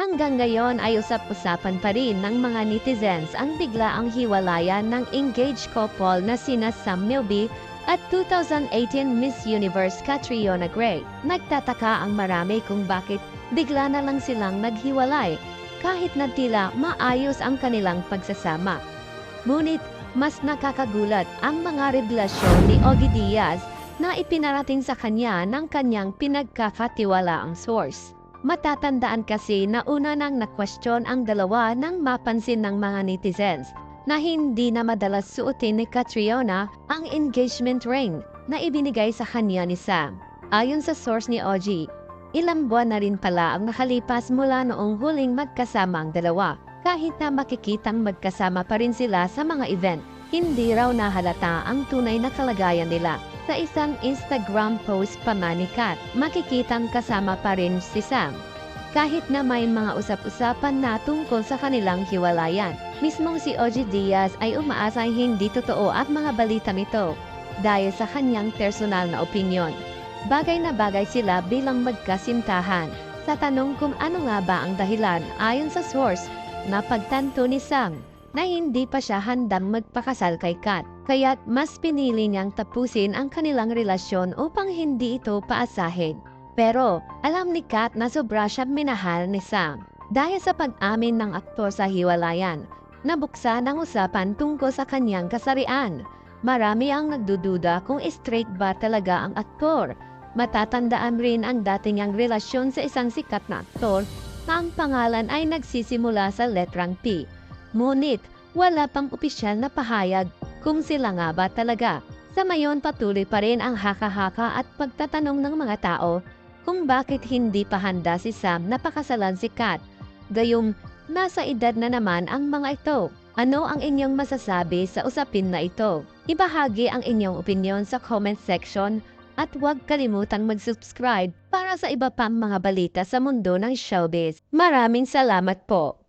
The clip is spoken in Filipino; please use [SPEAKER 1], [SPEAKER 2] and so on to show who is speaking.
[SPEAKER 1] Hanggang ngayon ay usap-usapan pa rin ng mga netizens ang biglaang hiwalayan ng engaged couple na sina Sam Milby at 2018 Miss Universe Catriona Gray. Nagtataka ang marami kung bakit bigla na lang silang naghiwalay kahit na tila maayos ang kanilang pagsasama. Ngunit mas nakakagulat ang mga revelasyon ni Ogie Diaz na ipinarating sa kanya ng kanyang pinagkakatiwalaang source. Matatandaan kasi na una nang na-question ang dalawa nang mapansin ng mga netizens na hindi na madalas suotin ni Catriona ang engagement ring na ibinigay sa kanya ni Sam. Ayon sa source ni Ogie, ilang buwan na rin pala ang nakalipas mula noong huling magkasama ang dalawa. Kahit na makikitang magkasama pa rin sila sa mga event, hindi raw nahalata ang tunay na kalagayan nila. Sa isang Instagram post pa man ni Kat, makikitang kasama pa rin si Sam. Kahit na may mga usap-usapan na tungkol sa kanilang hiwalayan, mismong si Ogie Diaz ay umaasay hindi totoo at mga balita nito dahil sa kanyang personal na opinyon. Bagay na bagay sila bilang magkasintahan. Sa tanong kung ano nga ba ang dahilan, ayon sa source, napagtanto ni Sam na hindi pa siya handang magpakasal kay Kat. Kaya't mas pinili niyang tapusin ang kanilang relasyon upang hindi ito paasahin. Pero alam ni Kat na sobra siyang minahal ni Sam. Dahil sa pag-amin ng aktor sa hiwalayan, nabuksan ang usapan tungkol sa kanyang kasarian. Marami ang nagdududa kung straight ba talaga ang aktor. Matatandaan rin ang dating niyang relasyon sa isang sikat na aktor na ang pangalan ay nagsisimula sa letrang P. Ngunit wala pang opisyal na pahayag kung sila nga ba talaga. Sa mayon patuloy pa rin ang haka-haka at pagtatanong ng mga tao kung bakit hindi pa handa si Sam na pakasalan si Kat. Gayong nasa edad na naman ang mga ito. Ano ang inyong masasabi sa usapin na ito? Ibahagi ang inyong opinion sa comment section at huwag kalimutang mag-subscribe para sa iba pang mga balita sa mundo ng showbiz. Maraming salamat po!